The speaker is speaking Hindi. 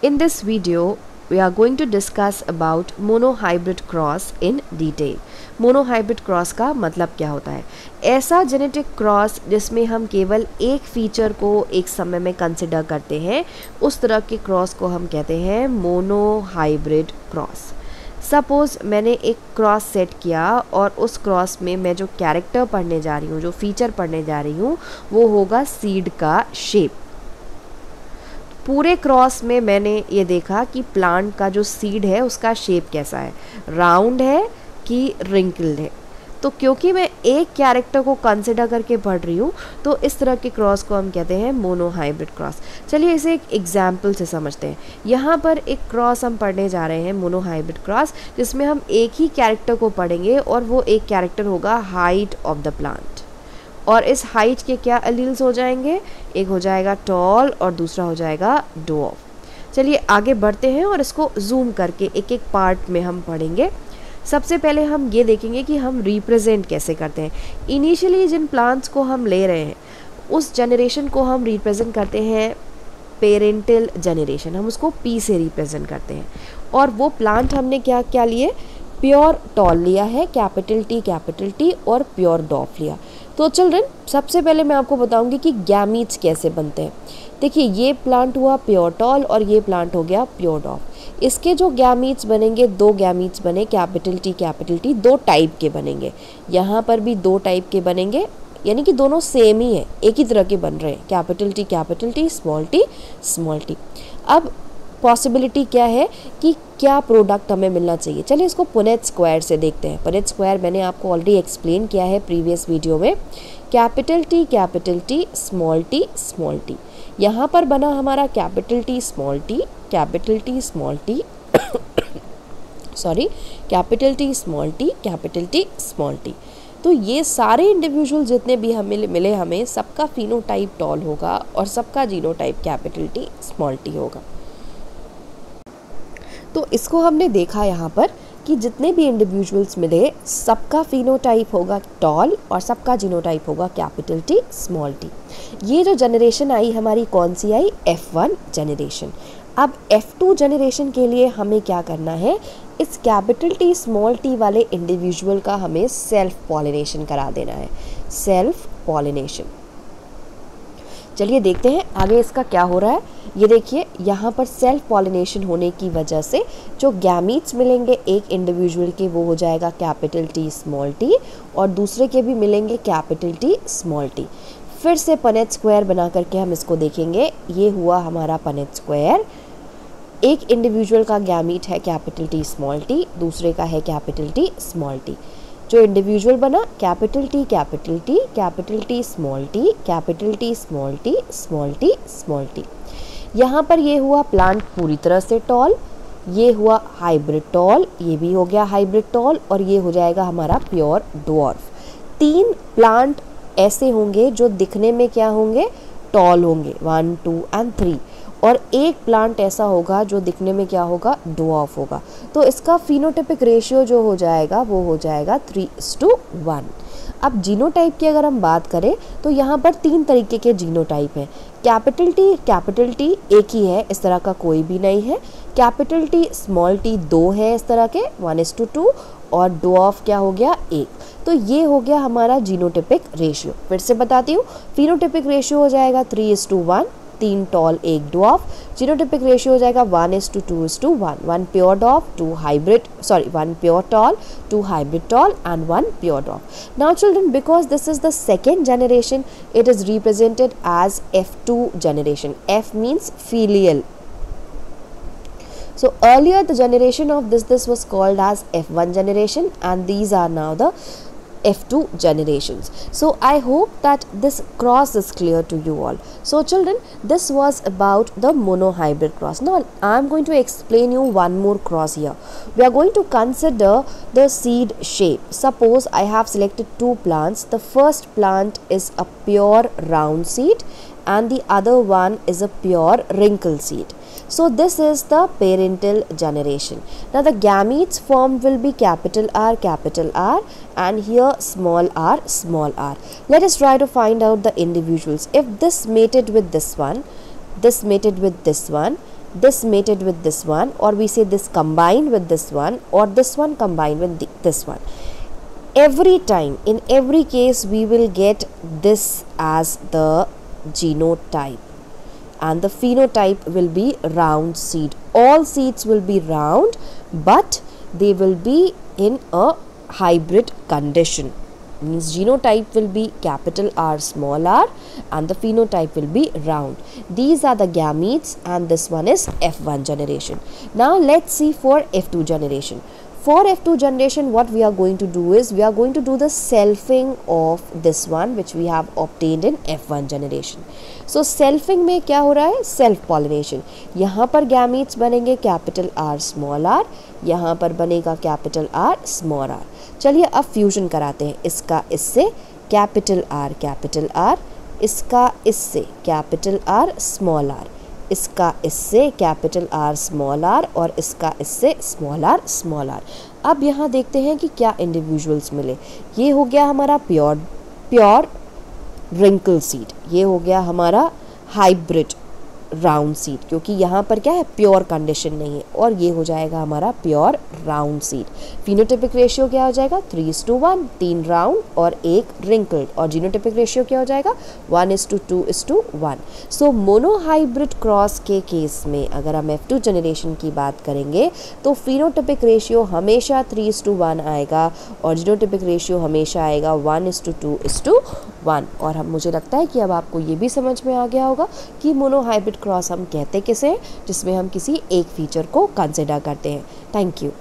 In this video, we are going to discuss about monohybrid cross in detail. Monohybrid cross का मतलब क्या होता है? ऐसा जेनेटिक क्रॉस जिसमें हम केवल एक फीचर को एक समय में कंसिडर करते हैं, उस तरह के क्रॉस को हम कहते हैं मोनोहाइब्रिड क्रॉस। सपोज़ मैंने एक क्रॉस सेट किया और उस क्रॉस में मैं जो कैरेक्टर पढ़ने जा रही हूँ, जो फीचर पढ़ने जा रही हूँ, वो होगा सीड का शेप। पूरे क्रॉस में मैंने ये देखा कि प्लांट का जो सीड है उसका शेप कैसा है, राउंड है कि रिंकल्ड है। तो क्योंकि मैं एक कैरेक्टर को कंसिडर करके पढ़ रही हूँ, तो इस तरह के क्रॉस को हम कहते हैं मोनोहाइब्रिड क्रॉस। चलिए इसे एक एग्जाम्पल से समझते हैं। यहाँ पर एक क्रॉस हम पढ़ने जा रहे हैं, मोनोहाइब्रिड क्रॉस, जिसमें हम एक ही कैरेक्टर को पढ़ेंगे और वो एक कैरेक्टर होगा हाइट ऑफ द प्लांट। और इस हाइट के क्या एलील्स हो जाएंगे? एक हो जाएगा टॉल और दूसरा हो जाएगा ड्वार्फ। चलिए आगे बढ़ते हैं और इसको जूम करके एक एक पार्ट में हम पढ़ेंगे। सबसे पहले हम ये देखेंगे कि हम रिप्रेजेंट कैसे करते हैं। इनिशियली जिन प्लांट्स को हम ले रहे हैं उस जनरेशन को हम रिप्रेजेंट करते हैं पेरेंटल जनरेशन, हम उसको पी से रिप्रेजेंट करते हैं। और वो प्लांट हमने क्या क्या लिए? प्योर टॉल लिया है, कैपिटल टी और प्योर डॉफ लिया। तो चिल्ड्रन, सबसे पहले मैं आपको बताऊंगी कि गैमीट्स कैसे बनते हैं। देखिए, ये प्लांट हुआ प्योर टॉल और ये प्लांट हो गया प्योर डॉफ। इसके जो गैमीट्स बनेंगे, दो गैमीट्स बने, कैपिटल टी, दो टाइप के बनेंगे। यहाँ पर भी दो टाइप के बनेंगे, यानी कि दोनों सेम ही है, एक ही तरह के बन रहे हैं, कैपिटल टी, स्मॉल टी। अब पॉसिबिलिटी क्या है कि क्या प्रोडक्ट हमें मिलना चाहिए। चलिए इसको पुनेट स्क्वायर से देखते हैं। पुनेट स्क्वायर मैंने आपको ऑलरेडी एक्सप्लेन किया है प्रीवियस वीडियो में। Capital T, small T. यहाँ पर बना हमारा capital T small T sorry, capital T small T. तो ये सारे इंडिविजुअल जितने भी हमें मिले, हमें सबका फिनोटाइप टॉल होगा और सबका genotype capital T small T होगा। तो इसको हमने देखा यहाँ पर कि जितने भी इंडिविजुअल्स मिले सबका फिनोटाइप होगा टॉल और सबका जीनोटाइप होगा कैपिटल टी स्मॉल टी। ये जो जनरेशन आई हमारी कौन सी आई? F1 generation. अब F2 जनरेशन के लिए हमें क्या करना है? इस कैपिटल टी स्मॉल टी वाले इंडिविजुअल का हमें सेल्फ पॉलिनेशन करा देना है, सेल्फ पॉलिनेशन। चलिए देखते हैं आगे इसका क्या हो रहा है। ये देखिए, यहाँ पर सेल्फ पॉलिनेशन होने की वजह से जो गैमीट्स मिलेंगे एक इंडिविजुअल के, वो हो जाएगा कैपिटल टी स्मॉल टी और दूसरे के भी मिलेंगे कैपिटल टी स्मॉल टी। फिर से पनेट स्क्वायर बना करके हम इसको देखेंगे। ये हुआ हमारा पनेट स्क्वायर। एक इंडिविजुअल का गैमीट है कैपिटल टी स्मॉल टी, दूसरे का है कैपिटल टी स्मॉल टी। जो इंडिविजुअल बना कैपिटल टी स्मॉल टी। यहाँ पर ये हुआ प्लांट पूरी तरह से टॉल, ये हुआ हाइब्रिड टॉल, ये भी हो गया हाइब्रिड टॉल और ये हो जाएगा हमारा प्योर ड्वार्फ। 3 प्लांट ऐसे होंगे जो दिखने में क्या होंगे? टॉल होंगे, 1, 2 एंड 3। और एक प्लांट ऐसा होगा जो दिखने में क्या होगा? ड्वार्फ होगा। तो इसका फिनोटाइपिक रेशियो जो हो जाएगा वो हो जाएगा 3:1। अब जीनोटाइप की अगर हम बात करें तो यहाँ पर 3 तरीके के जीनोटाइप हैं। कैपिटल टी एक ही है, इस तरह का कोई भी नहीं है। कैपिटल टी स्मॉल टी 2 है इस तरह के, 1:2, और ड्वार्फ क्या हो गया? 1। तो ये हो गया हमारा जीनोटाइपिक रेशियो। फिर से बताती हूँ, फिनोटाइपिक रेशियो हो जाएगा 3:1, 3 टॉल 1 ड्वार्फ। जीनोटाइपिक रेशियो हो जाएगा 1:2:1, 1 pure डॉफ, 1 pure tall, 2 hybrid tall and 1 pure dwarf. Now children, because this is the second generation, it is represented as F2 generation. F means filial. So earlier the generation of this was called as F1 generation, and these are now the F2 generations. So I hope that this cross is clear to you all. So children, this was about the monohybrid cross. Now I am going to explain you one more cross here. We are going to consider the seed shape. Suppose I have selected 2 plants. The first plant is a pure round seed and the other one is a pure wrinkle seed. So this is the parental generation. Now the gametes formed will be capital R, and here small r. Let us try to find out the individuals. If this mated with this one, this mated with this one, this mated with this one, or we say this combined with this one, or this one combined with this one. Every time, in every case, we will get this as the genotype, and the phenotype will be round seed. All seeds will be round, but they will be in a hybrid condition. Means genotype will be capital R small r and the phenotype will be round. These are the gametes, and this one is F1 generation. Now let's see for F2 generation. For F2 generation, what we are going to do is we are going to do the selfing of this one which we have obtained in F1 generation. So selfing में क्या हो रहा है? Self pollination. यहाँ पर गैमीट्स बनेंगे कैपिटल R स्मॉल r, यहाँ पर बनेगा कैपिटल R स्मॉल r. चलिए अब फ्यूजन कराते हैं. इसका इससे कैपिटल R, इसका इससे कैपिटल R स्मॉल r, इसका इससे कैपिटल R स्मॉल r और इसका इससे स्मॉल r. अब यहाँ देखते हैं कि क्या इंडिविजुअल्स मिले. ये हो गया हमारा प्योर रिंकल सीड, ये हो गया हमारा हाइब्रिड राउंड सीड, क्योंकि यहाँ पर क्या है, प्योर कंडीशन नहीं है, और ये हो जाएगा हमारा pure round seed. Phenotypic ratio क्या हो जाएगा? 3:1, 3 राउंड और 1 रिंकल्ड. और जीनोटाइपिक रेशियो क्या हो जाएगा? 1:2:1. सो मोनोहाइब्रिड क्रॉस के केस में अगर हम F2 जनरेशन की बात करेंगे तो फिनोटाइपिक रेशियो हमेशा 3:1 आएगा और जीनोटाइपिक रेशियो हमेशा आएगा 1:2:1. और हम मुझे लगता है कि अब आपको ये भी समझ में आ गया होगा कि मोनोहाइब्रिड क्रॉस हम कहते किसे हैं, जिसमें हम किसी एक फीचर को कंसिडर करते हैं. Thank you.